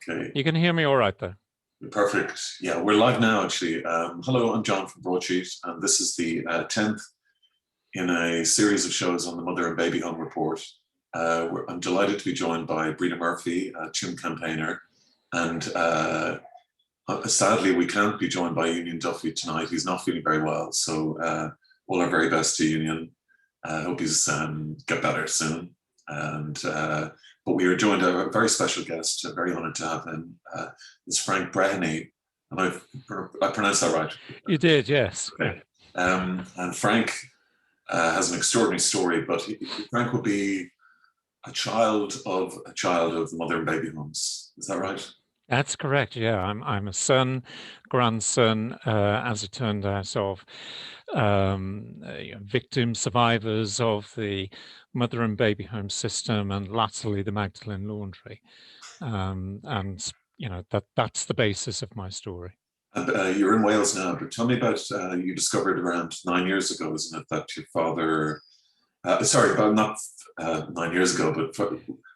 Okay, You can hear me all right there. perfect. Yeah, we're live now, actually. Hello, I'm John from Broadsheet, and this is the 10th in a series of shows on the Mother and Baby Home Report. I'm delighted to be joined by Breeda Murphy, a Tuam campaigner, and sadly, we can't be joined by Union Duffy tonight. He's not feeling very well, so all our very best to Union. I hope he's get better soon. And but we are joined by a very special guest. Very honoured to have him. Is Frank Brehany, and I pronounced that right. You did, yes. Okay. And Frank has an extraordinary story, but Frank would be a child of the Mother and Baby Homes. Is that right? That's correct. Yeah, I'm a son, grandson, as it turned out, of victim survivors of the Mother and Baby Home system, and latterly the Magdalene Laundry, and that's the basis of my story. And you're in Wales now, but tell me about you discovered around 9 years ago, isn't it, that your father? Sorry, about not 9 years ago, but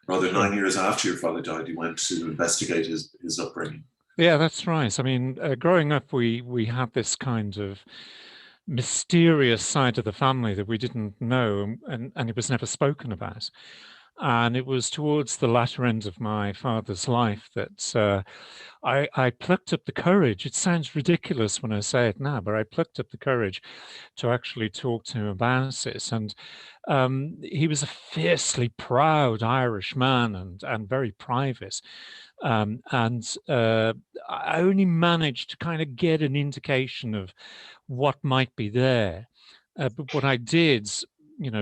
rather 9 years after your father died, you went to investigate his upbringing. Yeah, that's right. I mean, growing up, we had this kind of mysterious side of the family that we didn't know, and it was never spoken about. And it was towards the latter end of my father's life that I plucked up the courage. It sounds ridiculous when I say it now, but I plucked up the courage to actually talk to him about it. And he was a fiercely proud Irish man and very private. I only managed to kind of get an indication of what might be there. But what I did,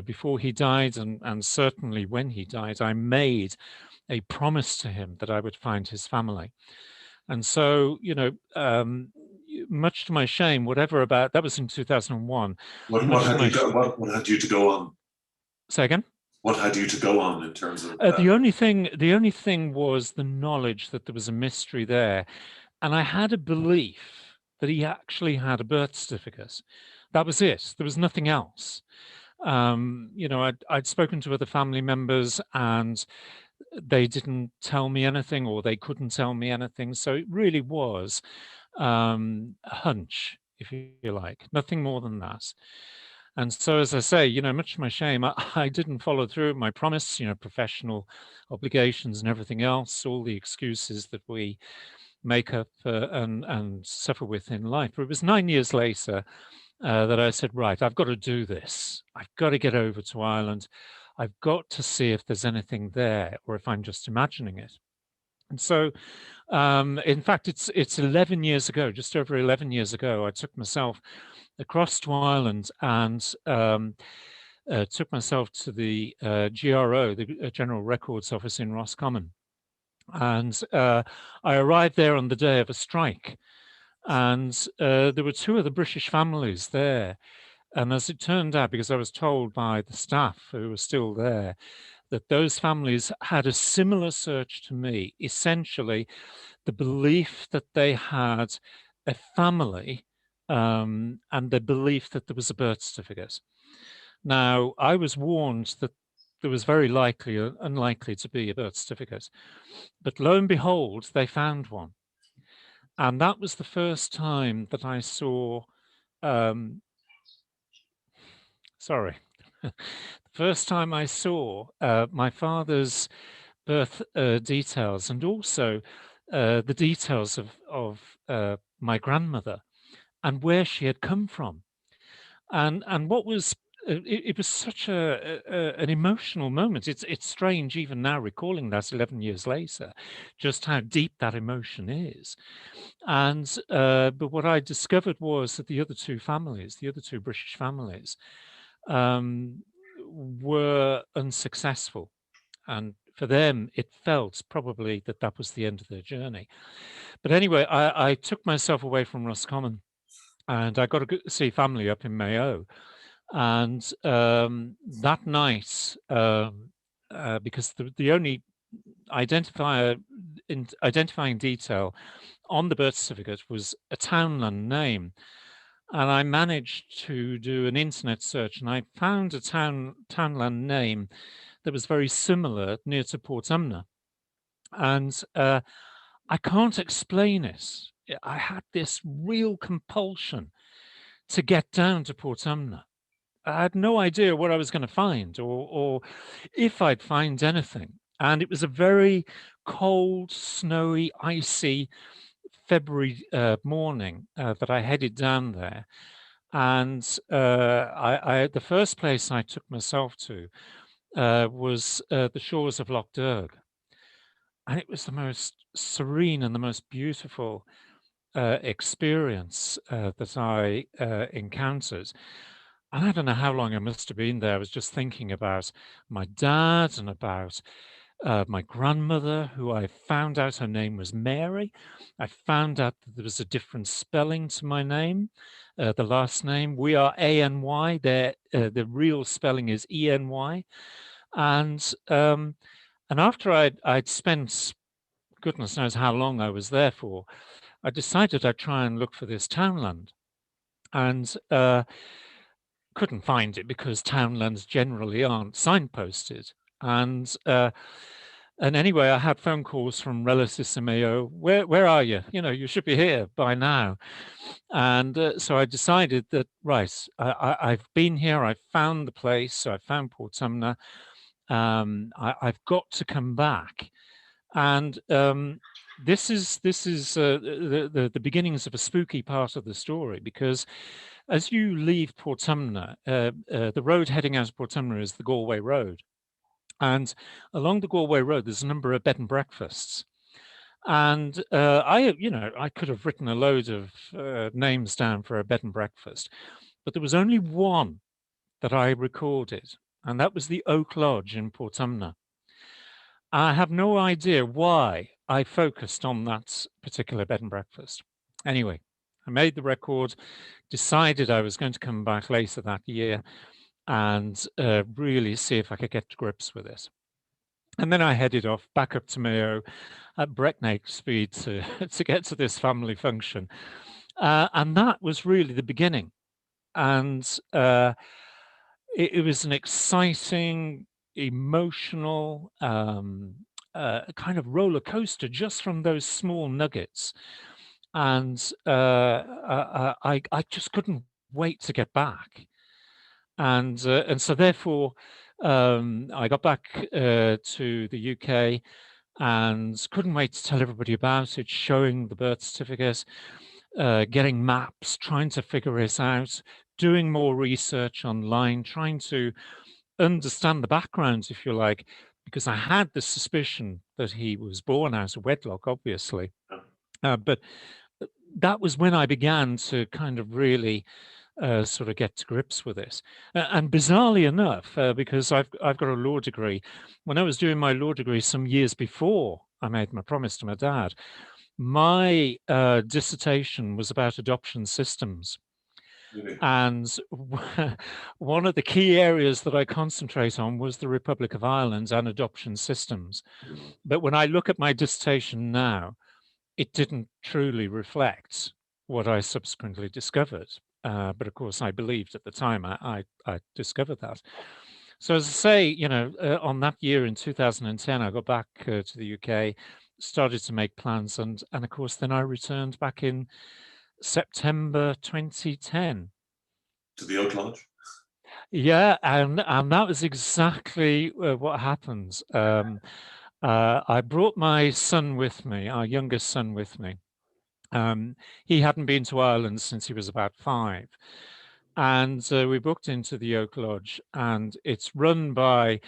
before he died, and certainly when he died, I made a promise to him that I would find his family. And so, much to my shame, that was in 2001. What had you to go on? Say again? What had you to go on in terms of the only thing was the knowledge that there was a mystery there, and I had a belief that he actually had a birth certificate. That was it. There was nothing else. I'd spoken to other family members, and they didn't tell me anything, or they couldn't tell me anything. So it really was a hunch, if you like, nothing more than that. And so, as I say, much to my shame, I didn't follow through with my promise, professional obligations and everything else, all the excuses that we make up and suffer with in life. But it was 9 years later that I said, right, I've got to do this. I've got to get over to Ireland. I've got to see if there's anything there, or if I'm just imagining it. And so, in fact, it's 11 years ago, just over 11 years ago, I took myself across to Ireland and took myself to the GRO, the General Records Office in Roscommon. And I arrived there on the day of a strike, and there were two of the British families there. And as it turned out, because I was told by the staff who were still there, that those families had a similar search to me, essentially the belief that they had a family and the belief that there was a birth certificate. Now, I was warned that there was very unlikely to be a birth certificate, but lo and behold, they found one. And that was the first time that I saw, the first time I saw my father's birth details, and also the details of my grandmother and where she had come from. And what was it was such an emotional moment. It's strange even now recalling that 11 years later, just how deep that emotion is. And but what I discovered was that the other two British families, were unsuccessful, and for them it felt probably that was the end of their journey. But anyway, I took myself away from Roscommon, and I got to see family up in Mayo. And that night, because the only identifying detail on the birth certificate was a townland name, and I managed to do an internet search, and I found a townland name that was very similar near to Port Umna. And I can't explain it. I had this real compulsion to get down to Portumna. I had no idea what I was going to find, or if I'd find anything. And it was a very cold, snowy, icy February morning that I headed down there. And the first place I took myself to was the shores of Loch Derg. And it was the most serene and the most beautiful experience that I encountered. And I don't know how long I must have been there. I was just thinking about my dad and about my grandmother, who I found out her name was Mary. I found out that there was a different spelling to my name, the last name. We are A-N-Y. The real spelling is E-N-Y. And after I'd spent goodness knows how long I was there for, I decided I'd try and look for this townland. And couldn't find it because townlands generally aren't signposted. And anyway, I had phone calls from relatives in Mayo. Where are you? You should be here by now. And so I decided that, right, I've been here. I found the place. So I found Portumna. I've got to come back. And this is the beginnings of a spooky part of the story, because as you leave Portumna, the road heading out of Portumna is the Galway Road. And along the Galway Road, there's a number of bed and breakfasts. And I could have written a load of names down for a bed and breakfast, but there was only one that I recorded, and that was the Oak Lodge in Portumna. I have no idea why I focused on that particular bed and breakfast. Anyway, I made the record, decided I was going to come back later that year and really see if I could get to grips with it. And then I headed off back up to Mayo at breakneck speed to get to this family function. And that was really the beginning. And it was an exciting, emotional kind of roller coaster just from those small nuggets. And I just couldn't wait to get back. And so therefore, I got back to the UK and couldn't wait to tell everybody about it, showing the birth certificate, getting maps, trying to figure it out, doing more research online, trying to understand the background, if you like, because I had the suspicion that he was born out of wedlock, obviously. But that was when I began to kind of really sort of get to grips with this. And bizarrely enough, because I've got a law degree, when I was doing my law degree some years before I made my promise to my dad, my dissertation was about adoption systems. Really? And one of the key areas that I concentrate on was the Republic of Ireland and adoption systems. But when I look at my dissertation now, it didn't truly reflect what I subsequently discovered. But of course, I believed at the time I discovered that. So as I say, on that year in 2010, I got back to the UK, started to make plans, and of course, then I returned back in September 2010. To the Oak Lodge? Yeah, and that was exactly what happened. I brought my son with me, our youngest son with me. He hadn't been to Ireland since he was about 5. And we booked into the Oak Lodge, and it's run by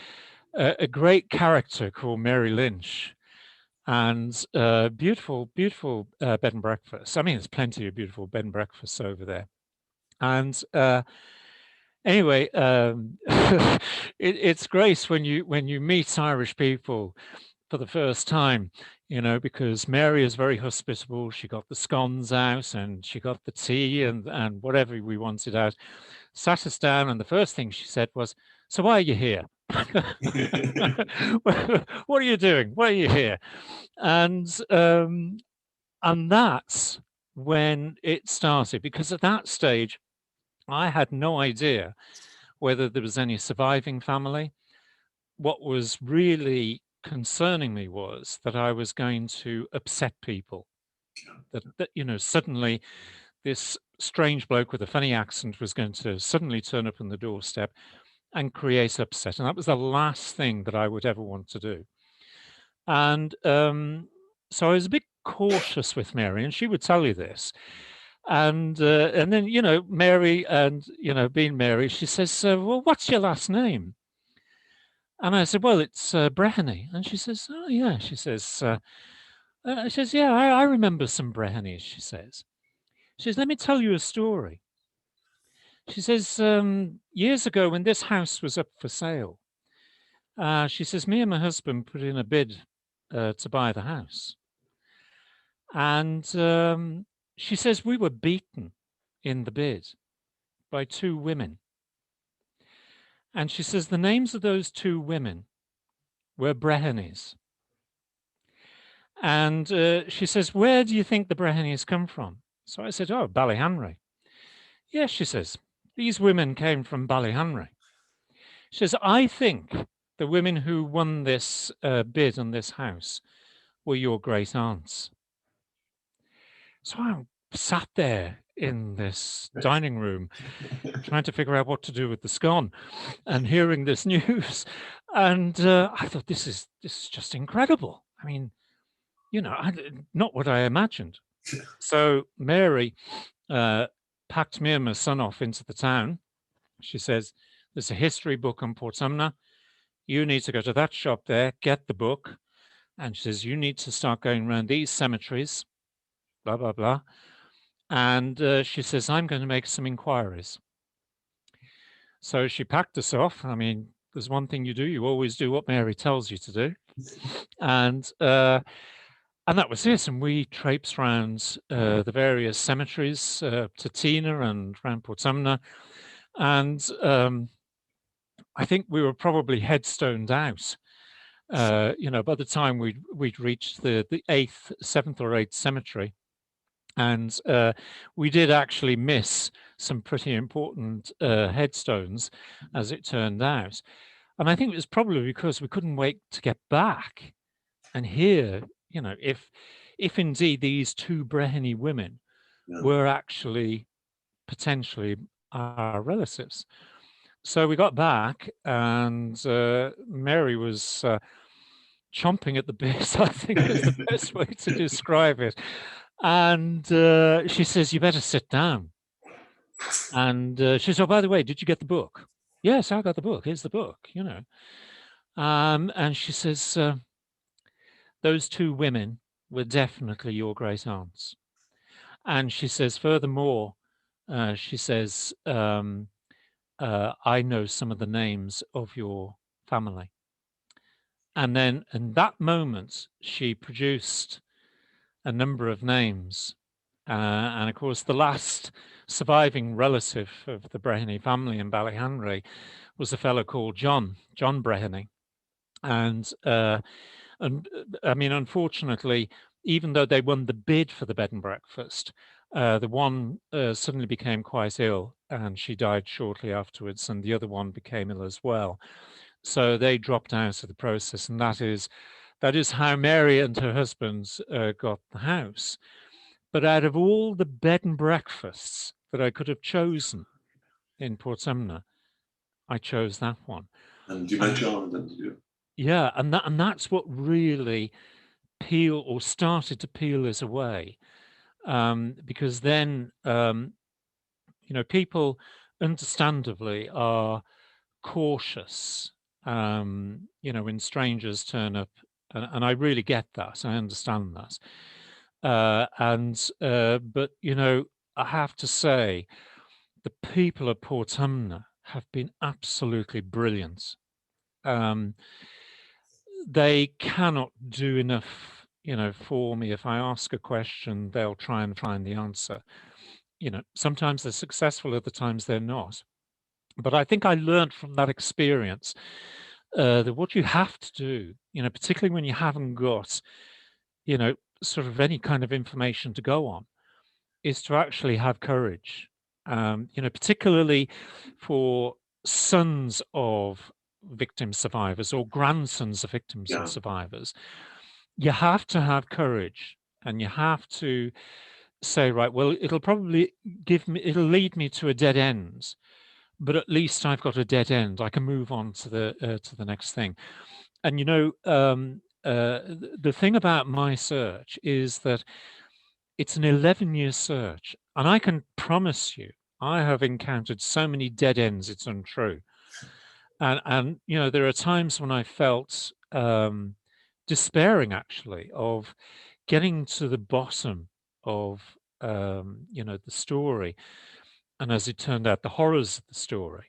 a great character called Mary Lynch. And beautiful, beautiful bed and breakfast. I mean, there's plenty of beautiful bed and breakfasts over there. And anyway, it's great when you meet Irish people for the first time, because Mary is very hospitable. She got the scones out and she got the tea and whatever we wanted out, sat us down, and the first thing she said was, "So why are you here? What are you doing? Why are you here?" And that's when it started, because at that stage, I had no idea whether there was any surviving family. What was really concerning me was that I was going to upset people. That suddenly this strange bloke with a funny accent was going to suddenly turn up on the doorstep and create upset, and that was the last thing that I would ever want to do. And so I was a bit cautious with Mary, and she would tell you this. And then Mary, and being Mary, she says, "Well, what's your last name?" And I said, "Well, it's Brehany." And she says, "Oh yeah." She says, "Yeah, I remember some Brehanys." She says, "Let me tell you a story." She says, "Years ago, when this house was up for sale, she says, me and my husband put in a bid to buy the house. And she says, we were beaten in the bid by two women. And she says, the names of those two women were Brehanys. And she says, where do you think the Brehanys come from?" So I said, "Oh, Ballyhanry." "Yes," she says, "these women came from Ballyhanry." She says, "I think the women who won this bid on this house were your great aunts." So I sat there in this dining room trying to figure out what to do with the scone and hearing this news. And I thought, this is just incredible. I mean, not what I imagined. So Mary packed me and my son off into the town. She says, "There's a history book on Port Sumner. You need to go to that shop there, get the book." And she says, "You need to start going around these cemeteries, blah, blah, blah." And she says, "I'm going to make some inquiries." So she packed us off. I mean, there's one thing you do, you always do what Mary tells you to do. And that was it. And we traipsed around the various cemeteries to Tina and around Port Sumner. And I think we were probably headstoned out. By the time we'd reached the seventh or eighth cemetery. And we did actually miss some pretty important headstones, as it turned out. And I think it was probably because we couldn't wait to get back and hear, if indeed these two Breheny women were actually potentially our relatives. So we got back, and Mary was chomping at the bit, I think is the best way to describe it. And she says, "You better sit down." And she says, "Oh, by the way, did you get the book?" "Yes, I got the book. Here's the book, And she says, "Those two women were definitely your great aunts." And she says, "Furthermore, she says, I know some of the names of your family." And then in that moment, she produced a number of names. And of course, the last surviving relative of the Breheny family in Ballyhanry was a fellow called John Breheny. And I mean, unfortunately, even though they won the bid for the bed and breakfast, the one suddenly became quite ill and she died shortly afterwards, and the other one became ill as well. So they dropped out of the process, and that is how Mary and her husband got the house. But out of all the bed and breakfasts that I could have chosen in Port Sumner, I chose that one. And you met John, then, did you? Yeah, and that's what really started to peel us away, because then people understandably are cautious, when strangers turn up, and I really get that. I understand that. But I have to say, the people of Port Sumner have been absolutely brilliant. They cannot do enough, for me. If I ask a question, they'll try and find the answer. Sometimes they're successful, other times they're not. But I think I learned from that experience that what you have to do, particularly when you haven't got, sort of any kind of information to go on, is to actually have courage. Particularly for sons of victim survivors or grandsons of victims and Yeah. survivors, you have to have courage, and you have to say, right, well, it'll lead me to a dead end, but at least I've got a dead end. I can move on to the next thing. And the thing about my search is that it's an 11-year search, and I can promise you, I have encountered so many dead ends, it's untrue. And there are times when I felt despairing, actually, of getting to the bottom of the story, and as it turned out, the horrors of the story.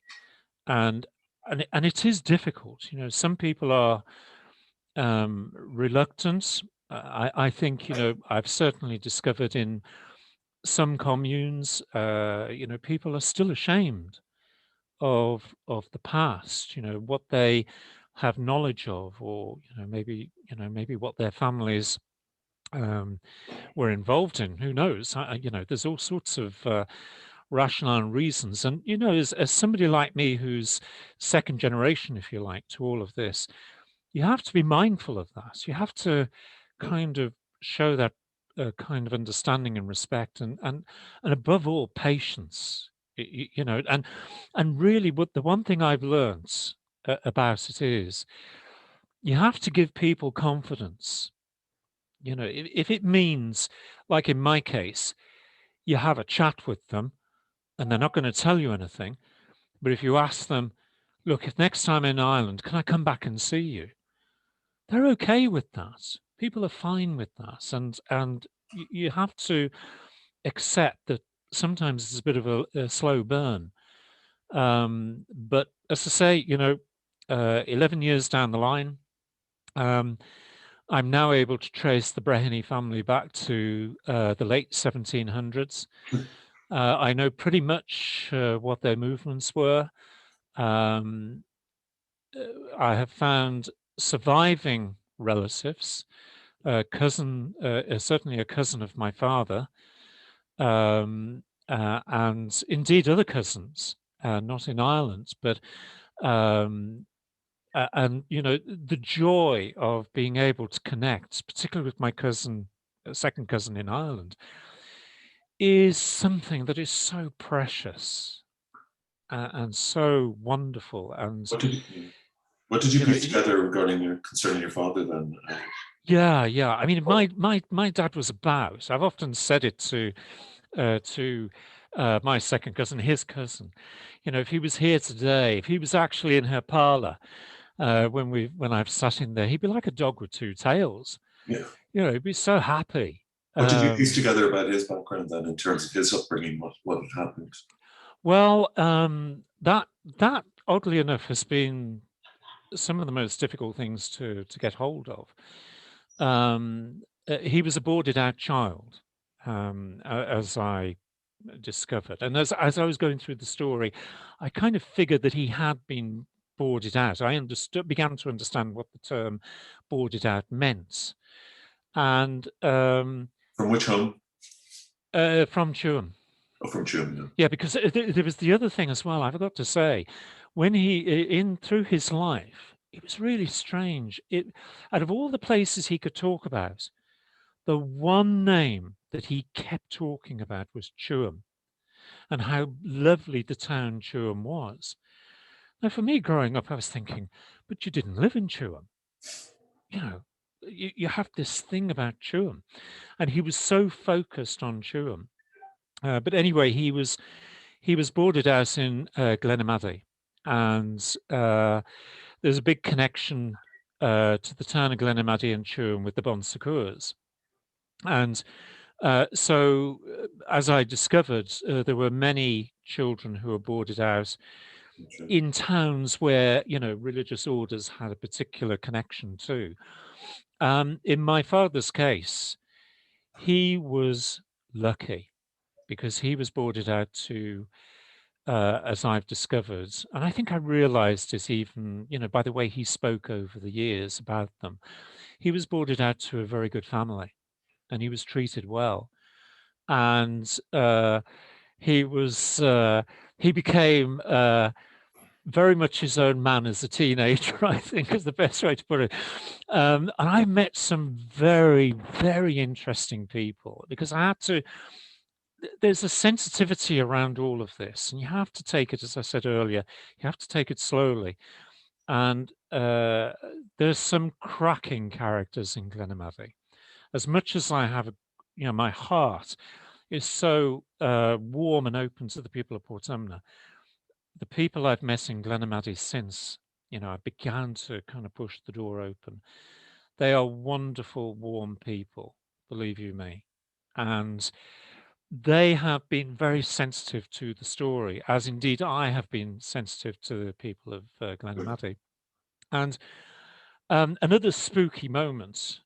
And it is difficult. Some people are reluctant. I think I've certainly discovered in some communes, people are still ashamed of the past. What they have knowledge of, or maybe what their families were involved in. Who knows? There's all sorts of rationale and reasons. And as somebody like me, who's second generation, if you like, to all of this, you have to be mindful of that. You have to kind of show that kind of understanding and respect, and above all, patience. And really, what the one thing I've learned about it is, you have to give people confidence. If it means, like in my case, you have a chat with them, and they're not going to tell you anything, but if you ask them, look, if next time in Ireland, can I come back and see you? They're okay with that. People are fine with that, and you have to accept that sometimes it's a bit of a slow burn. But as I say, 11 years down the line, I'm now able to trace the Brehany family back to the late 1700s. I know pretty much what their movements were. Um, I have found surviving relatives, certainly a cousin of my father, and indeed other cousins, not in Ireland, but um, and the joy of being able to connect, particularly with my cousin, second cousin in Ireland, is something that is so precious and so wonderful. And What did you you know, piece it, together regarding concerning your father then? yeah. I mean, my dad was about. I've often said it to my second cousin, his cousin. If he was here today, if he was actually in her parlor when I've sat in there, he'd be like a dog with two tails. Yeah. He'd be so happy. What did you piece together about his background then, in terms of his upbringing? What had happened? Well, that oddly enough has been some of the most difficult things to get hold of. He was a boarded out child, as I discovered, and as I was going through the story, I kind of figured that he had been boarded out. I began to understand what the term boarded out meant, and From which home? from Tuam. Oh, from Tuam, yeah. Yeah, because there was the other thing as well. I forgot to say, when in through his life, it was really strange. Out of all the places he could talk about, the one name that he kept talking about was Tuam, and how lovely the town Tuam was. Now, for me growing up, I was thinking, but you didn't live in Tuam. You have this thing about Tuam, and he was so focused on Tuam. But anyway, he was boarded out in Glenamaddy, and there's a big connection to the town of Glenamaddy and Tuam with the Bon Secours. And as I discovered, there were many children who were boarded out in towns where religious orders had a particular connection to. In my father's case, he was lucky because he was boarded out to, as I've discovered, and I think I realized it even, by the way he spoke over the years about them. He was boarded out to a very good family, and he was treated well. And he became very much his own man as a teenager, I think is the best way to put it. And I met some very, very interesting people because I had to, there's a sensitivity around all of this, and you have to take it, as I said earlier, you have to take it slowly. And there's some cracking characters in Glenamaddy. As much as I have, my heart is so warm and open to the people of Portumna, the people I've met in Glenamaddy since, I began to kind of push the door open. They are wonderful, warm people, believe you me. And they have been very sensitive to the story, as indeed I have been sensitive to the people of Glenamaddy. And another spooky moment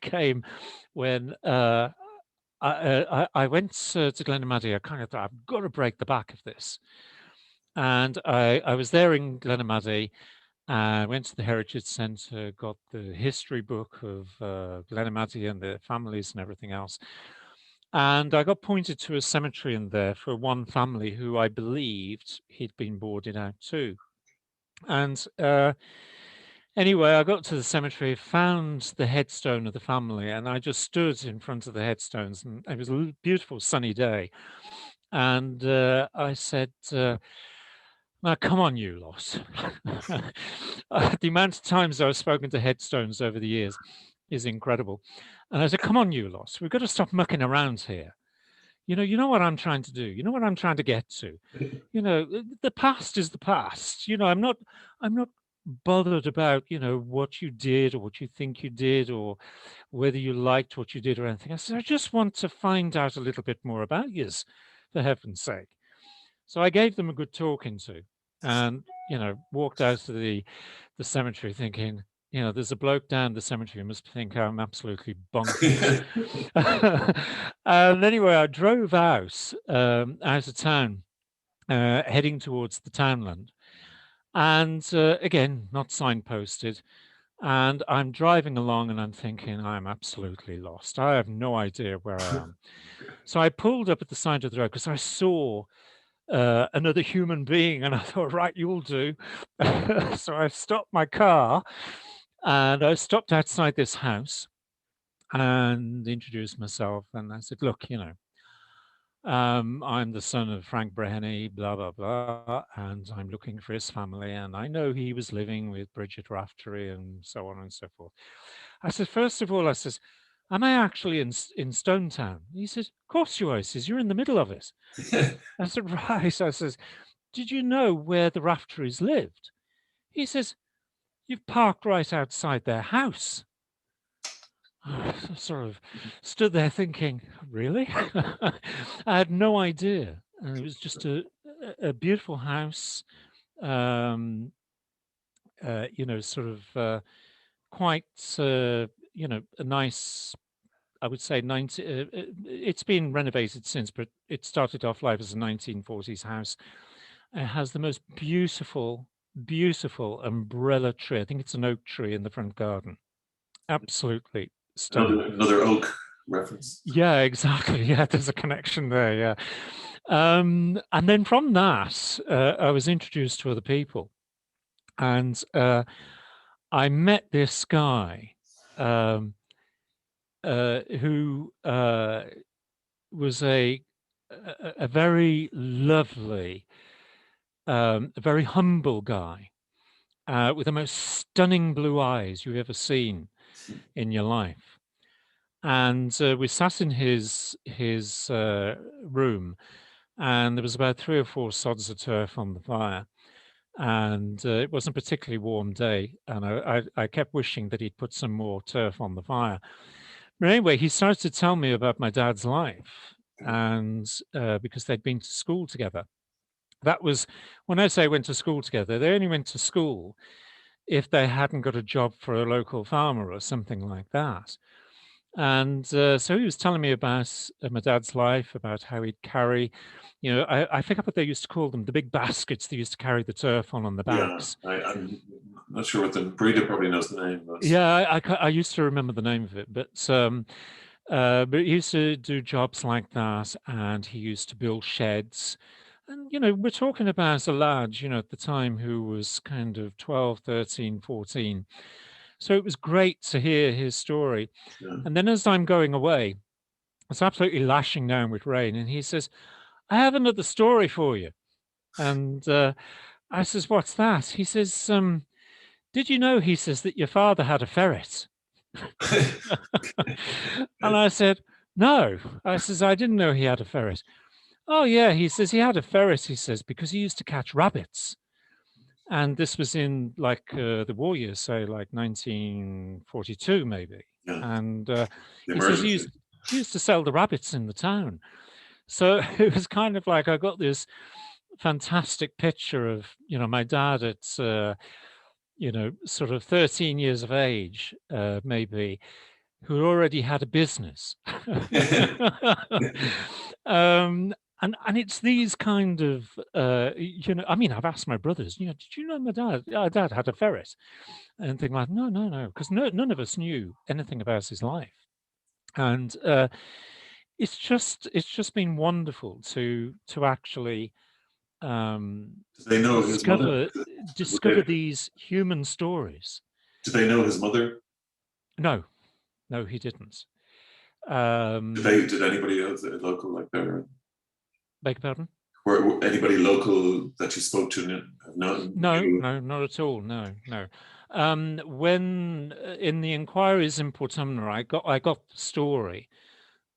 came when I went to Glenamaddy. I kind of thought, I've got to break the back of this. And I was there in Glenamaddy. I went to the Heritage Centre, got the history book of Glenamaddy and the families and everything else. And I got pointed to a cemetery in there for one family who I believed he'd been boarded out to. And anyway, I got to the cemetery, found the headstone of the family, and I just stood in front of the headstones. And it was a beautiful sunny day. And I said, now, come on, you lot. The amount of times I've spoken to headstones over the years is incredible. And I said, come on, you lot, we've got to stop mucking around here. You know what I'm trying to do. You know what I'm trying to get to. The past is the past. I'm not bothered about, what you did or what you think you did or whether you liked what you did or anything. I said, I just want to find out a little bit more about yous, for heaven's sake. So I gave them a good talking to and, walked out to the cemetery thinking, there's a bloke down the cemetery who must think I'm absolutely bonkers. And anyway, I drove out of town, heading towards the townland. And again, not signposted. And I'm driving along and I'm thinking, I'm absolutely lost. I have no idea where I am. So I pulled up at the side of the road because I saw another human being, and I thought, right, you'll do. So I stopped my car and I stopped outside this house and introduced myself. And I said, look, I'm the son of Frank Brehany, blah, blah, blah, and I'm looking for his family. And I know he was living with Bridget Raftery and so on and so forth. I said, first of all, I says, am I actually in Stone Town? He said, of course you are. He says, you're in the middle of it. I said, right. I says, did you know where the Rafterys lived? He says, you've parked right outside their house. I sort of stood there thinking, really? I had no idea. And it was just a beautiful house, sort of quite, a nice, I would say, it's been renovated since, but it started off life as a 1940s house. It has the most beautiful, beautiful umbrella tree. I think it's an oak tree in the front garden. Absolutely stunning. Another oak reference. Yeah, exactly. Yeah, there's a connection there. Yeah. And then from that, I was introduced to other people. And I met this guy who was a very lovely, a very humble guy with the most stunning blue eyes you've ever seen in your life. And we sat in his room, and there was about 3 or 4 sods of turf on the fire. And it wasn't a particularly warm day, and I kept wishing that he'd put some more turf on the fire. But anyway, he started to tell me about my dad's life, and because they'd been to school together. That was, when I say went to school together, they only went to school if they hadn't got a job for a local farmer or something like that. And so he was telling me about my dad's life, about how he'd carry, I forget what they used to call them, the big baskets they used to carry the turf on the backs. Yeah, I'm not sure what the Breeda probably knows the name. But... Yeah, I used to remember the name of it, but he used to do jobs like that, and he used to build sheds, And, we're talking about a lad, at the time who was kind of 12, 13, 14. So it was great to hear his story. Yeah. And then as I'm going away, it's absolutely lashing down with rain. And he says, I have another story for you. And I says, what's that? He says, did you know, he says, that your father had a ferret? And I said, no. I says, I didn't know he had a ferret. Oh, yeah. He says, he had a ferret, he says, because he used to catch rabbits. And this was in like the war years, say like 1942, maybe. Yeah. And The he says emergency. he used to sell the rabbits in the town. So it was kind of like I got this fantastic picture of, my dad at, sort of 13 years of age, maybe, who already had a business. And it's these kind of, I mean, I've asked my brothers, did you know my dad had a ferret? And they're like, no, because none of us knew anything about his life. And it's just been wonderful to actually Did they know his mother? discover Would they, discover these human stories. did they know his mother? No, no, he didn't. Did anybody else local like their Beg your pardon? were anybody local that you spoke to No, knew? no, not at all. No, no. When in the inquiries in Port Sumner, I got the story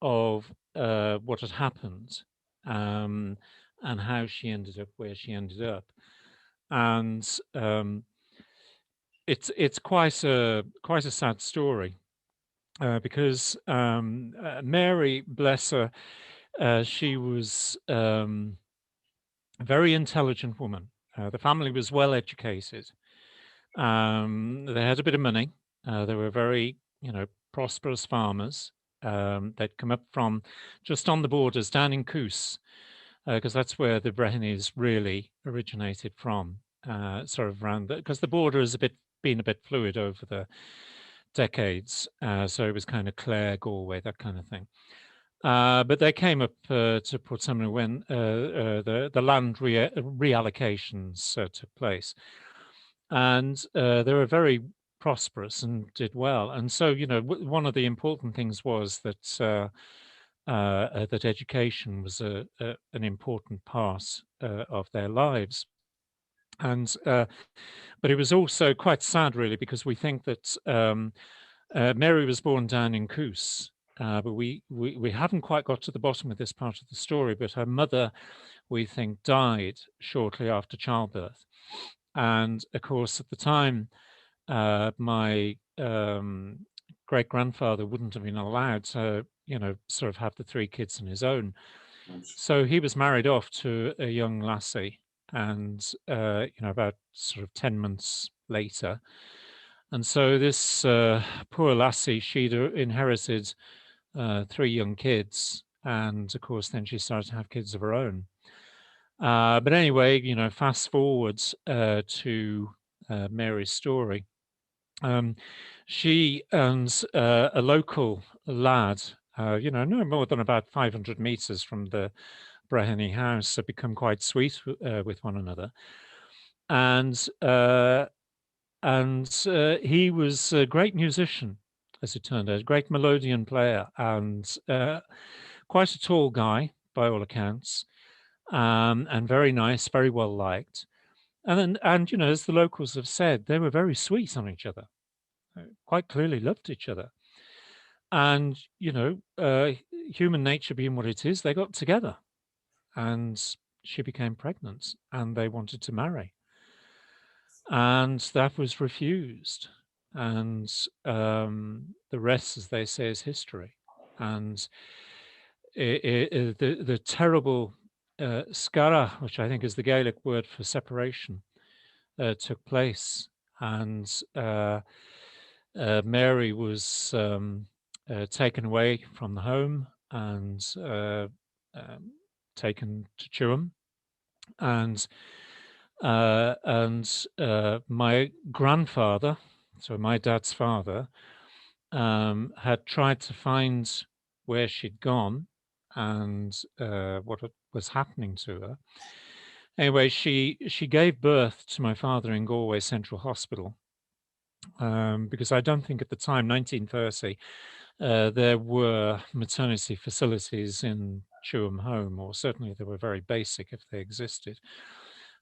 of what had happened, um, and how she ended up where she ended up, and it's quite a sad story, because Mary, bless her, she was a very intelligent woman. The family was well educated. They had a bit of money. They were very, prosperous farmers. They'd come up from just on the borders down in Coos, because that's where the Brehanys really originated from. Sort of around because the border has been a bit fluid over the decades. So it was kind of Clare, Galway, that kind of thing. But they came up to Port Sumner when the land reallocations took place, and they were very prosperous and did well. And so, one of the important things was that that education was an important part of their lives. And but it was also quite sad, really, because we think that Mary was born down in Coos. But we haven't quite got to the bottom of this part of the story. But her mother, we think, died shortly after childbirth. And of course, at the time, my great grandfather wouldn't have been allowed to, sort of have the three kids on his own. So he was married off to a young lassie, and about sort of 10 months later. And so this poor lassie, she'd inherited three young kids, and of course, then she started to have kids of her own. But anyway, fast forward to Mary's story. She owns a local lad, no more than about 500 meters from the Brehany house, have become quite sweet with one another. And he was a great musician, as it turned out, a great melodeon player, and quite a tall guy by all accounts, and very nice, very well liked. And as the locals have said, they were very sweet on each other, quite clearly loved each other. And, human nature being what it is, they got together, and she became pregnant, and they wanted to marry. And that was refused. And the rest, as they say, is history. And the terrible skara, which I think is the Gaelic word for separation, took place. And Mary was taken away from the home and taken to Tuam. And my grandfather, so my dad's father, had tried to find where she'd gone, and what was happening to her. Anyway, she gave birth to my father in Galway Central Hospital, because I don't think at the time, 1930, there were maternity facilities in Tuam home, or certainly they were very basic if they existed.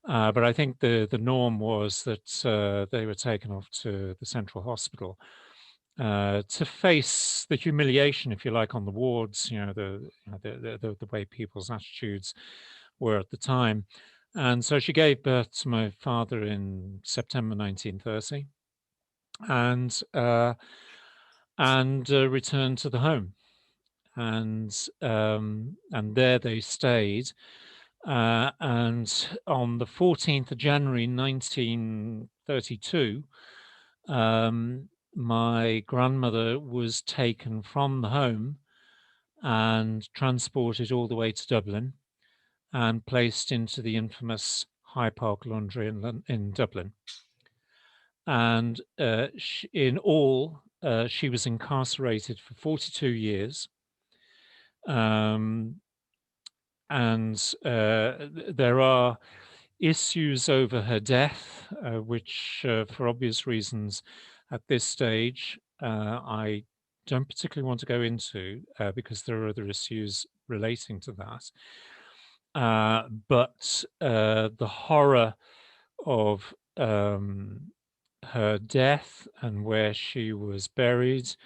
But I think the norm was that they were taken off to the Central Hospital to face the humiliation, if you like, on the wards. The way people's attitudes were at the time. And so she gave birth to my father in September 1930, and returned to the home, and there they stayed. And on the 14th of January 1932, my grandmother was taken from the home and transported all the way to Dublin and placed into the infamous High Park Laundry in Dublin. And in all, she was incarcerated for 42 years. And there are issues over her death, which, for obvious reasons, at this stage, I don't particularly want to go into, because there are other issues relating to that. But the horror of her death and where she was buried,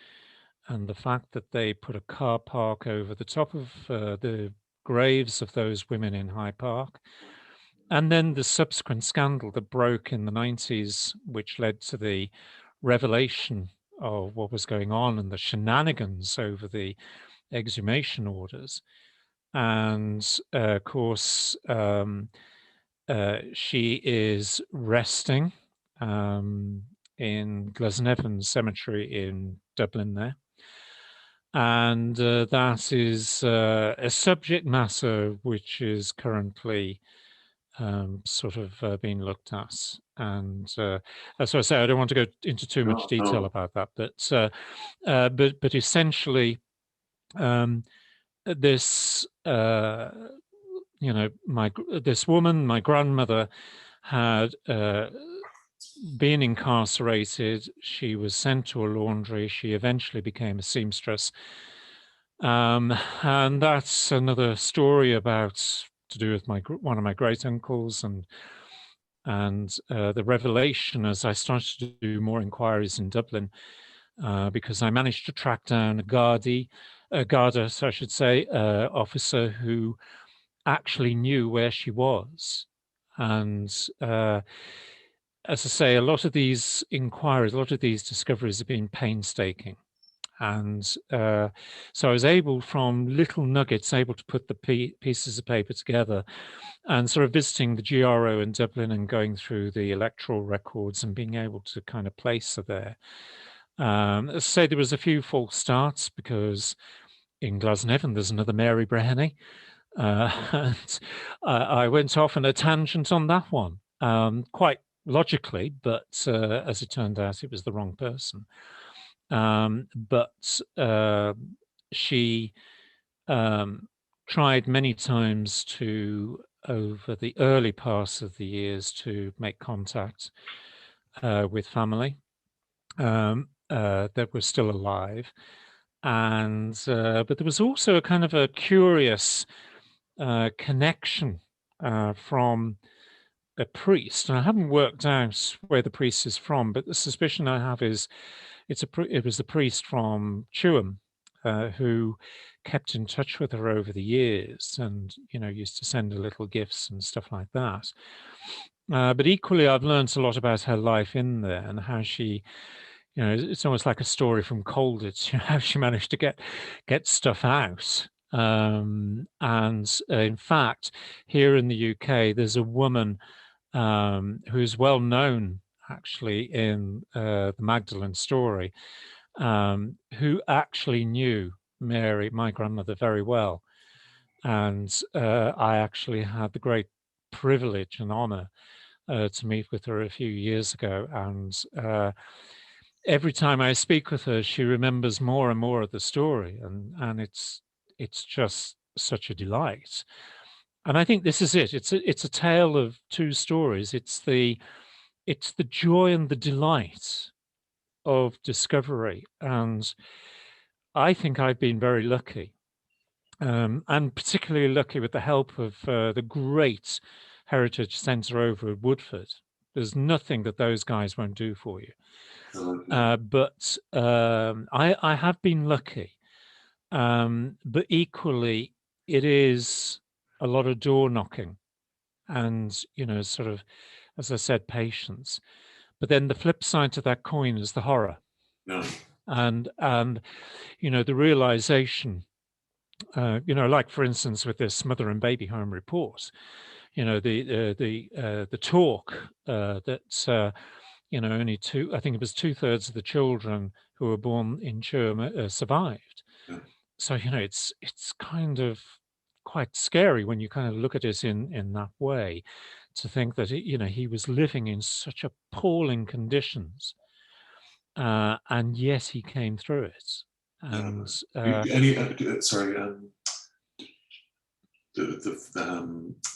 and the fact that they put a car park over the top of the graves of those women in High Park, and then the subsequent scandal that broke in the 90s, which led to the revelation of what was going on and the shenanigans over the exhumation orders. And of course, she is resting in Glasnevin Cemetery in Dublin there. And that is a subject matter which is currently sort of being looked at. And as I say, I don't want to go into too much detail about that, but essentially, this this woman, my grandmother, had been incarcerated. She was sent to a laundry. She eventually became a seamstress. And that's another story to do with one of my great uncles, and the revelation as I started to do more inquiries in Dublin, because I managed to track down a Garda, so I should say, officer who actually knew where she was. And as I say, a lot of these inquiries, a lot of these discoveries have been painstaking. And so I was able, from little nuggets, able to put the pieces of paper together, and sort of visiting the GRO in Dublin and going through the electoral records and being able to kind of place her there. As I say, there was a few false starts, because in Glasnevin there's another Mary Brehany, and I went off on a tangent on that one, quite logically, but as it turned out, it was the wrong person. But she tried many times over the early parts of the years, to make contact with family that were still alive. And but there was also a kind of a curious connection from a priest, and I haven't worked out where the priest is from, but the suspicion I have is it was the priest from Tuam who kept in touch with her over the years, and used to send her little gifts and stuff like that. But equally, I've learned a lot about her life in there, and how she, it's almost like a story from Colditz, how she managed to get stuff out. And in fact, here in the UK, there's a woman who's well known, actually, in the Magdalene story, who actually knew Mary, my grandmother, very well. And I actually had the great privilege and honor to meet with her a few years ago. And every time I speak with her, she remembers more and more of the story. And it's just such a delight. And I think this is it. It's a tale of two stories. It's the joy and the delight of discovery. And I think I've been very lucky, and particularly lucky with the help of the great Heritage Centre over at Woodford. There's nothing that those guys won't do for you. But I have been lucky. But equally, it is a lot of door knocking and, sort of, as I said, patience. But then the flip side to that coin is the horror. Yeah. And the realization, like for instance with this mother and baby home report, the talk that only I think it was 2/3 of the children who were born in Tuam survived. Yeah. So it's kind of quite scary when you kind of look at it in that way, to think that he was living in such appalling conditions, and yet he came through it. And Sorry,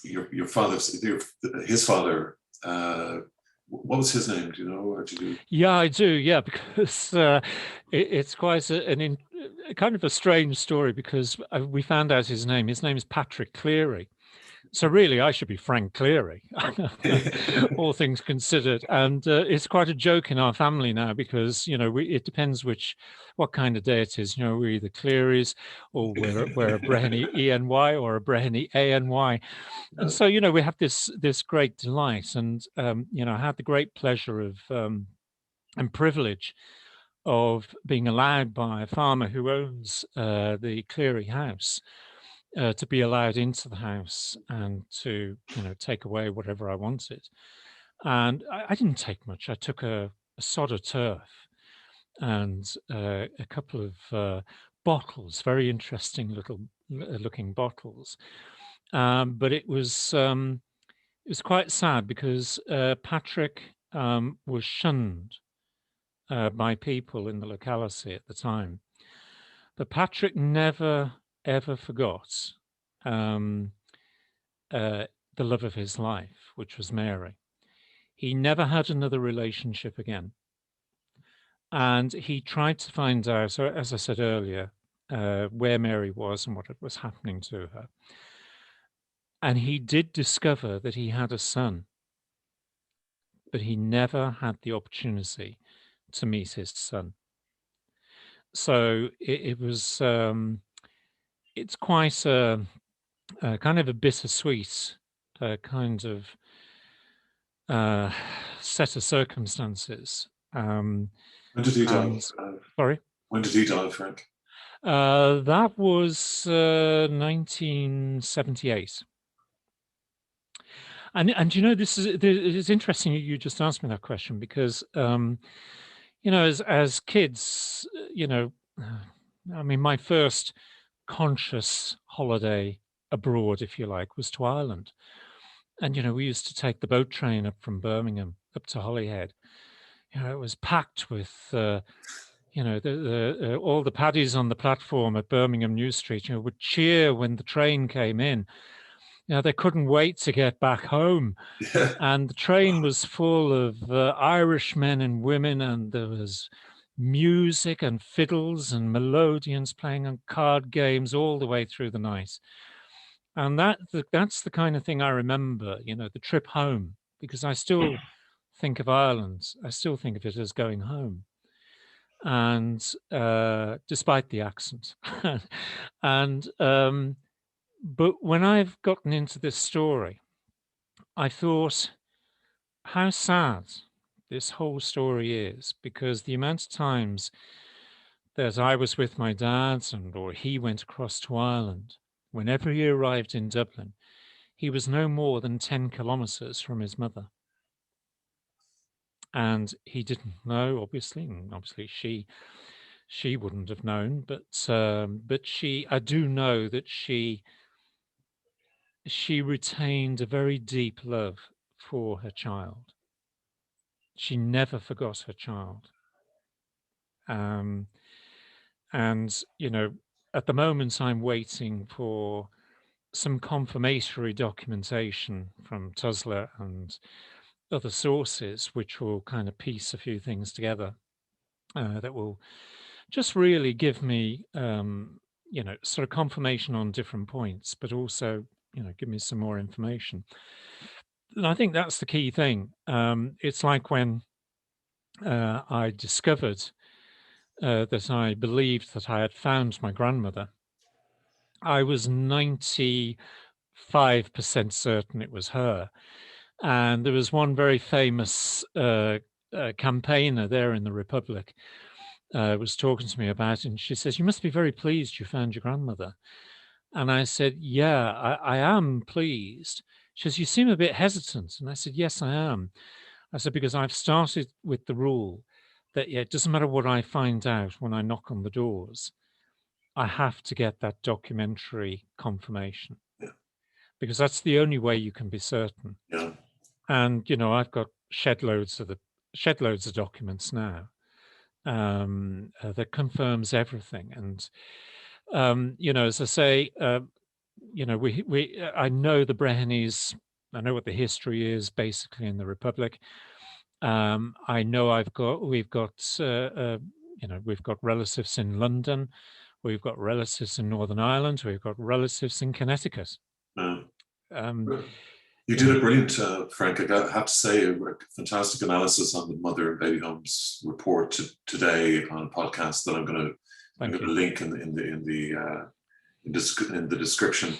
your father's his father. What was his name? Do you know, or do you? Yeah, I do. Yeah, because it's quite a kind of a strange story, because we found out his name. His name is Patrick Cleary. So really, I should be Frank Cleary, all things considered. And it's quite a joke in our family now, because it depends what kind of day it is. We're either Clearys, or we're a Brehany ENY or a Brehany ANY. And so we have this great delight, and I had the great pleasure of and privilege of being allowed by a farmer who owns the Cleary house, to be allowed into the house and to take away whatever I wanted. And I didn't take much. I took a sod of turf and a couple of bottles, very interesting little looking bottles. But it was quite sad, because Patrick was shunned by people in the locality at the time. But Patrick never, ever forgot um, the love of his life, which was Mary. He never had another relationship again. And he tried to find out, so as I said earlier, where Mary was and what was happening to her. And he did discover that he had a son, but he never had the opportunity to meet his son. So it was, it's quite a kind of a bittersweet kind of set of circumstances. When did he die? Sorry? When did he die, Frank? That was 1978. And this is interesting you just asked me that question, because as kids, I mean, my first conscious holiday abroad, if you like, was to Ireland. And we used to take the boat train up from Birmingham up to Holyhead. It was packed with all the paddies on the platform at Birmingham New Street, would cheer when the train came in. They couldn't wait to get back home. Yeah. And the train was full of Irish men and women, and there was music and fiddles and melodeons playing on card games all the way through the night. And that's the kind of thing I remember, the trip home, because I still think of Ireland. I still think of it as going home. And despite the accent. And but when I've gotten into this story, I thought how sad this whole story is, because the amount of times that I was with my dad or he went across to Ireland, whenever he arrived in Dublin, he was no more than 10 kilometers from his mother. And he didn't know, obviously, and obviously she wouldn't have known, but I do know that she retained a very deep love for her child. She never forgot her child. And at the moment, I'm waiting for some confirmatory documentation from Tusla and other sources, which will kind of piece a few things together that will just really give me, sort of confirmation on different points, but also, give me some more information. And I think that's the key thing. It's like when I discovered that I believed that I had found my grandmother. I was 95% certain it was her. And there was one very famous campaigner there in the Republic was talking to me about it, and she says, "You must be very pleased you found your grandmother." And I said, "Yeah, I am pleased." She says, "You seem a bit hesitant." And I said, "Yes, I am." I said, "Because I've started with the rule that, yeah, it doesn't matter what I find out when I knock on the doors, I have to get that documentary confirmation, Yeah. because that's the only way you can be certain." Yeah. And, I've got shed loads of documents now that confirms everything. And, as I say, I know the Brehanys. I know what the history is basically in the Republic. I know we've got relatives in London. We've got relatives in Northern Ireland. We've got relatives in Connecticut. Yeah. Um, You you did a know, brilliant, Frank. I have to say, a fantastic analysis on the Mother and Baby Homes report today on a podcast that I'm going Thank to you. link in the description.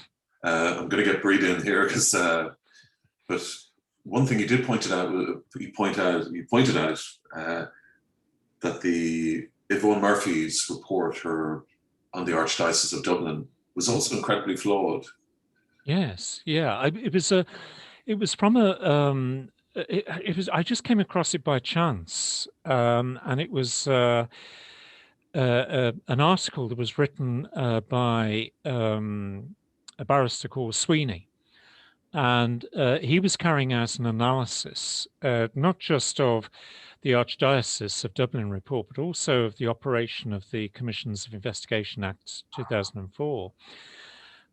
I'm going to get Breeda in here because, but one thing you did point out, that the Yvonne Murphy's report, her on the Archdiocese of Dublin, was also incredibly flawed. Yes, yeah. It was from a it was I just came across it by chance, and it was an article that was written by a barrister called Sweeney, and he was carrying out an analysis not just of the Archdiocese of Dublin report, but also of the operation of the Commissions of Investigation Act 2004.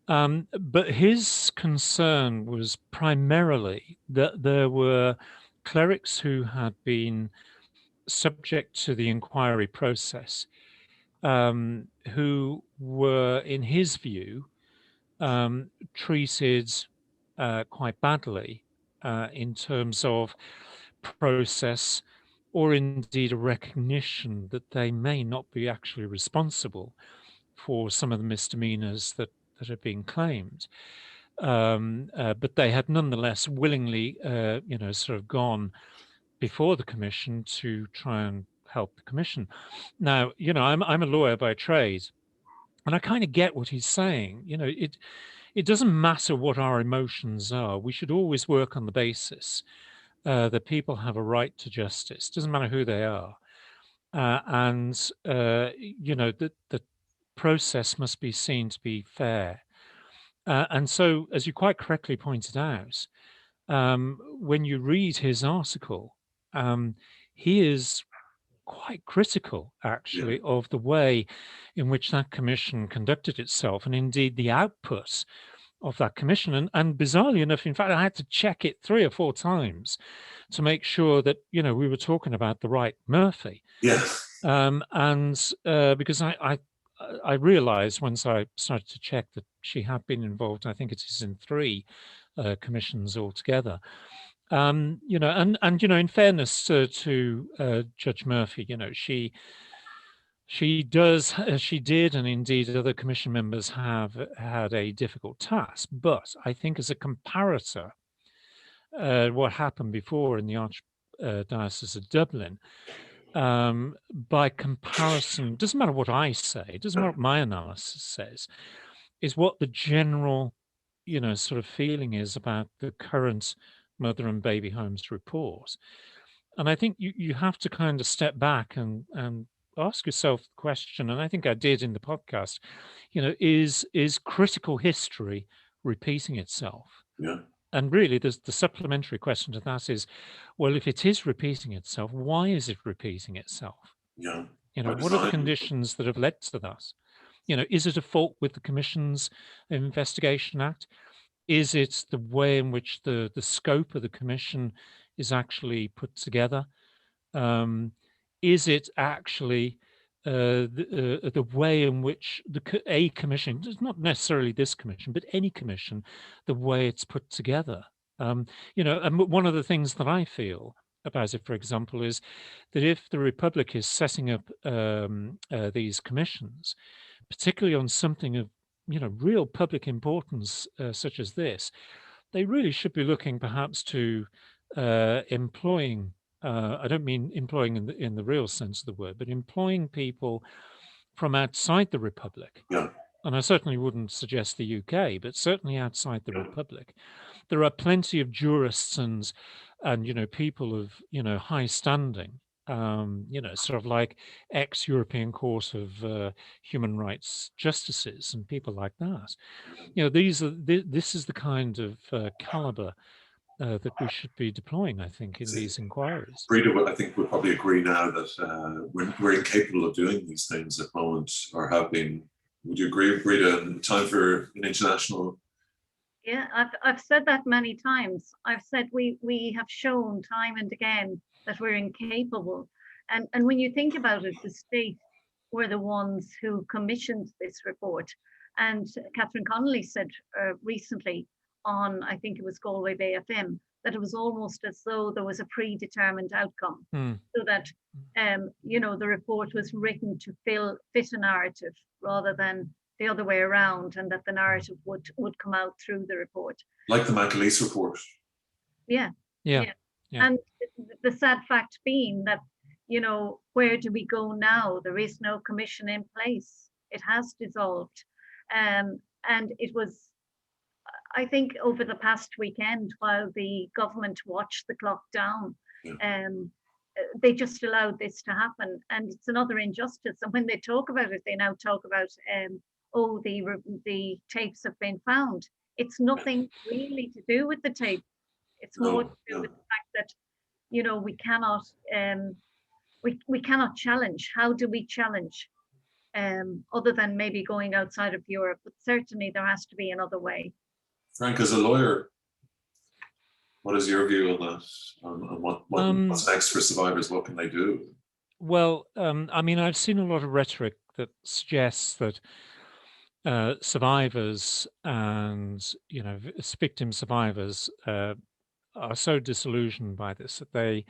But his concern was primarily that there were clerics who had been subject to the inquiry process, who were, in his view, treated quite badly in terms of process, or indeed a recognition that they may not be actually responsible for some of the misdemeanors that are being claimed. But they had nonetheless willingly, sort of gone before the commission to try and help the commission. Now, I'm a lawyer by trade, and I kind of get what he's saying. It doesn't matter what our emotions are. We should always work on the basis that people have a right to justice. Doesn't matter who they are, and the process must be seen to be fair. And so, as you quite correctly pointed out, when you read his article, he is quite critical, Yeah. actually, of the way in which that commission conducted itself, and indeed the output of that commission. And bizarrely enough, in fact, I had to check it 3 or 4 times to make sure that, we were talking about the right Murphy. Yeah. And because I realized once I started to check that she had been involved, I think it is in 3 commissions altogether. And in fairness to Judge Murphy, she did, and indeed other commission members have had a difficult task. But I think as a comparator, what happened before in the Archdiocese of Dublin, by comparison, doesn't matter what I say, it doesn't matter what my analysis says, is what the general, sort of feeling is about the current Mother and Baby Homes report. And I think you have to kind of step back and ask yourself the question, and I think I did in the podcast, is critical history repeating itself? Yeah. And really, the supplementary question to that is, well, if it is repeating itself, why is it repeating itself? Yeah. By What are the design. conditions that have led to that? Is it a fault with the Commission's Investigation Act? Is it the way in which the scope of the commission is actually put together? Is it actually the way in which a commission, not necessarily this commission, but any commission, the way it's put together? And one of the things that I feel about it, for example, is that if the Republic is setting up these commissions, particularly on something of real public importance such as this, they really should be looking perhaps to employing. I don't mean employing in the real sense of the word, but employing people from outside the Republic. Yeah. And I certainly wouldn't suggest the UK, but certainly outside the Yeah. Republic. There are plenty of jurists and people of high standing, sort of like ex-European Court of Human Rights justices and people like that. This is the kind of caliber that we should be deploying, I think, in these inquiries. Breeda, I think we'll probably agree now that we're incapable of doing these things at the moment, or have been. Would you agree, Breeda? Time for an international. Yeah, I've said that many times. I've said we have shown time and again that we're incapable. And when you think about it, the state were the ones who commissioned this report. And Catherine Connolly said recently on, I think it was Galway Bay FM, that it was almost as though there was a predetermined outcome. So that the report was written to fit a narrative rather than the other way around, and that the narrative would come out through the report. Like the McAleese report. Yeah. And the sad fact being that, where do we go now? There is no commission in place. It has dissolved. And it was, I think, over the past weekend, while the government watched the clock down, they just allowed this to happen. And it's another injustice. And when they talk about it, they now talk about, the tapes have been found. It's nothing really to do with the tape. It's more to do with the fact that, we cannot challenge. How do we challenge? Other than maybe going outside of Europe, but certainly there has to be another way. Frank, as a lawyer, what is your view on that? On what's next for survivors? What can they do? Well, I've seen a lot of rhetoric that suggests that survivors and victim survivors are so disillusioned by this that they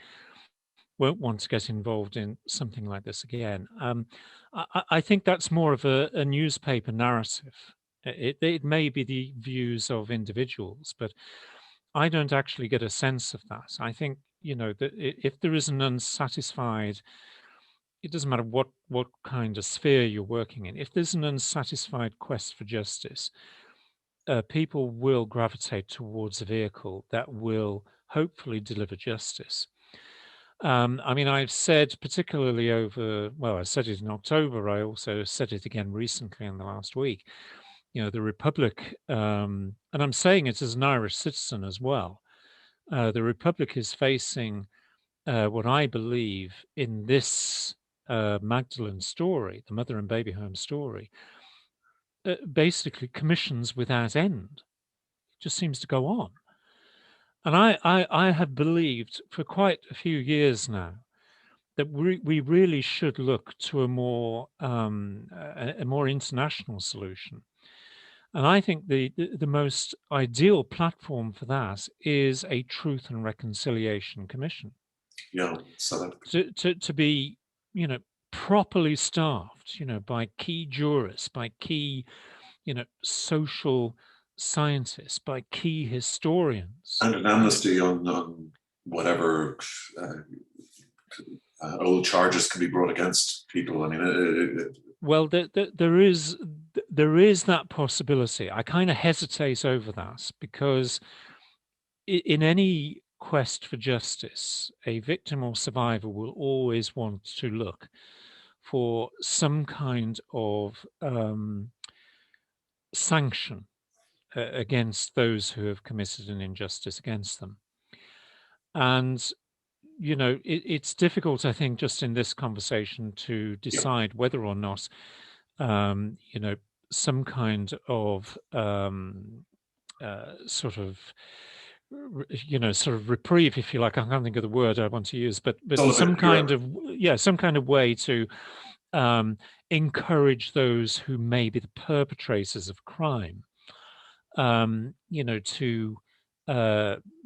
won't want to get involved in something like this again. I think that's more of a newspaper narrative. It may be the views of individuals, but I don't actually get a sense of that. I think that if there is an unsatisfied, it doesn't matter what kind of sphere you're working in, if there's an unsatisfied quest for justice, people will gravitate towards a vehicle that will hopefully deliver justice. I've said particularly I said it in October, I also said it again recently in the last week, the Republic, and I'm saying it as an Irish citizen as well, the Republic is facing what I believe in this Magdalene story, the mother and baby home story, basically commissions without end. It just seems to go on. And I have believed for quite a few years now that we really should look to a more international solution. And I think the most ideal platform for that is a Truth and Reconciliation Commission. Yeah, so to be, properly staffed, by key jurists, by key, social scientists, by key historians, and an amnesty on whatever old charges can be brought against people. Well, there is that possibility. I kind of hesitate over that because in any quest for justice, a victim or survivor will always want to look for some kind of sanction against those who have committed an injustice against them. And it's difficult, I think, just in this conversation to decide whether or not some kind of sort of reprieve, if you like. I can't think of the word I want to use, but some kind of way to encourage those who may be the perpetrators of crime, to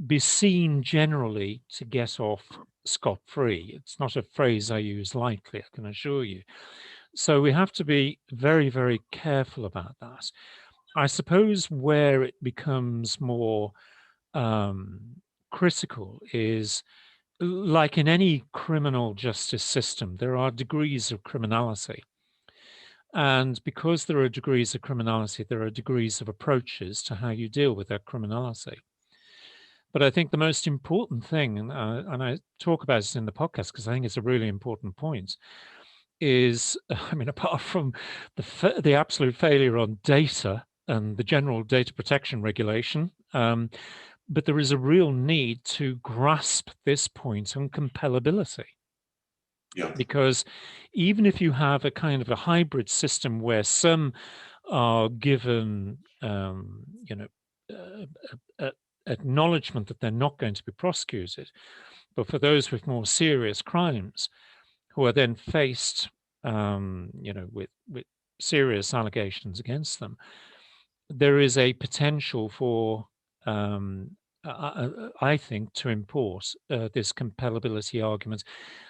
be seen generally to get off scot-free. It's not a phrase I use lightly, I can assure you. So we have to be very, very careful about that. I suppose where it becomes more critical is, like in any criminal justice system, there are degrees of criminality. And because there are degrees of criminality, there are degrees of approaches to how you deal with that criminality. But I think the most important thing, and I talk about it in the podcast because I think it's a really important point, is, apart from the absolute failure on data and the general data protection regulation, but there is a real need to grasp this point on compellability. Yeah. Because even if you have a kind of a hybrid system where some are given, acknowledgement that they're not going to be prosecuted, but for those with more serious crimes, who are then faced, with serious allegations against them, there is a potential for, I think, to import this compellability argument,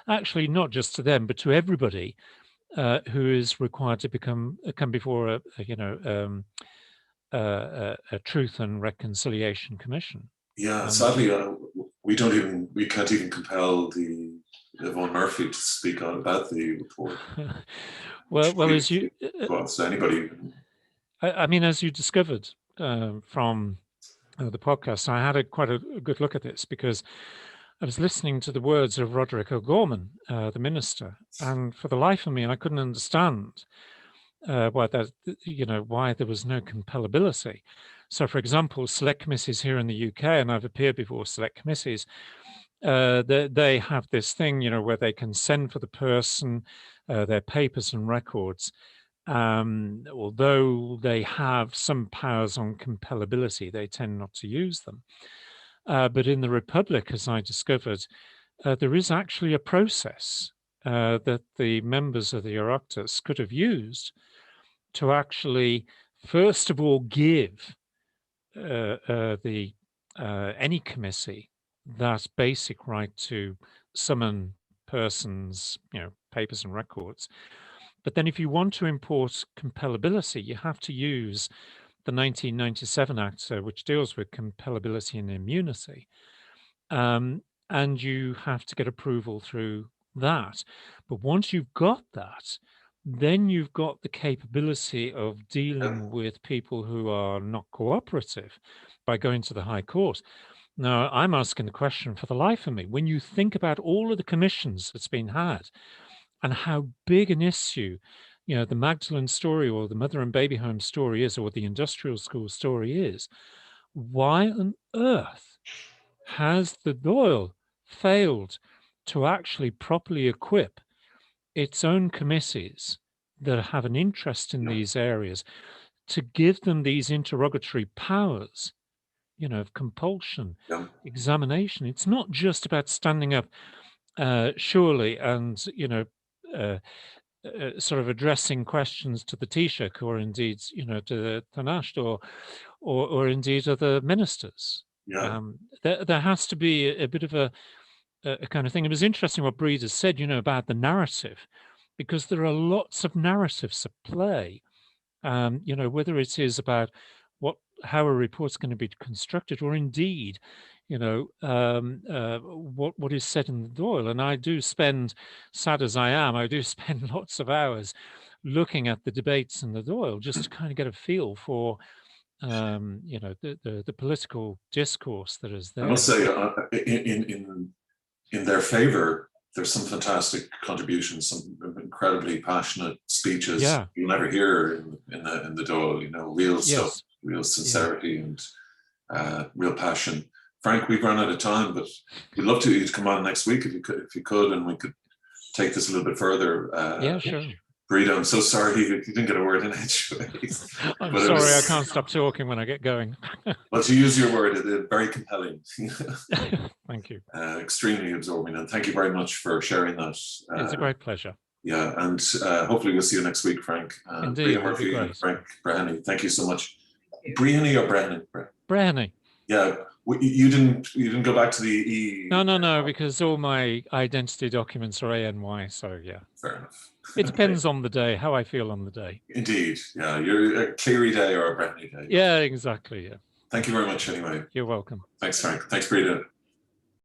actually not just to them, but to everybody who is required to come before a Truth and Reconciliation Commission. Yeah, sadly, we can't even compel the Breeda Murphy to speak out about the report. well, as you, anybody. As you discovered from the podcast, I had quite a good look at this because I was listening to the words of Roderick O'Gorman, the minister, and for the life of me, I couldn't understand why there was no compellability. So, for example, select committees here in the UK, and I've appeared before select committees, they have this thing, where they can send for the person their papers and records. Although they have some powers on compellability, they tend not to use them. But in the Republic, as I discovered, there is actually a process that the members of the Oireachtas could have used to actually, first of all, give any committee that basic right to summon persons, papers and records. But then if you want to import compellability, you have to use the 1997 Act, which deals with compellability and immunity. And you have to get approval through that. But once you've got that, then you've got the capability of dealing with people who are not cooperative by going to the High Court. Now, I'm asking the question for the life of me. When you think about all of the commissions that's been had and how big an issue, the Magdalene story or the mother and baby home story is, or the industrial school story is, why on earth has the Dáil failed to actually properly equip its own committees that have an interest in these areas to give them these interrogatory powers, of compulsion, examination? It's not just about standing up, surely, and, sort of addressing questions to the Taoiseach or indeed, to the Taoiseach or indeed other ministers. Yeah. There has to be a bit of a kind of thing. It was interesting what Breeda said, about the narrative, because there are lots of narratives at play. Whether it is about how a report's going to be constructed, or indeed, what is said in the Dáil. And I do spend, sad as I am, I do spend lots of hours looking at the debates in the Dáil just to kind of get a feel for, the political discourse that is there. I must say, in their favour, there's some fantastic contributions, some incredibly passionate speeches you'll never hear in the Dáil. Real stuff, real sincerity and real passion. Frank, we've run out of time, but we'd love you to come on next week if you could, and we could take this a little bit further. Sure. Breeda, I'm so sorry you didn't get a word in edgeways. I'm But sorry, I can't stop talking when I get going. But to use your word, it's very compelling. Thank you. Extremely absorbing, and thank you very much for sharing that. It's a great pleasure. Yeah, and hopefully we'll see you next week, Frank. Indeed, Breeda Murphy and great. Frank Brehany, thank you so much. Brehany or Brehany? Brehany. Yeah, you didn't go back to the E. No, because all my identity documents are ANY, so yeah. Fair enough. It depends on the day, how I feel on the day. Indeed, yeah, you're a Cleary day or a Brehany day. Yeah, exactly, yeah. Thank you very much anyway. You're welcome. Thanks, Frank. Thanks, Breeda.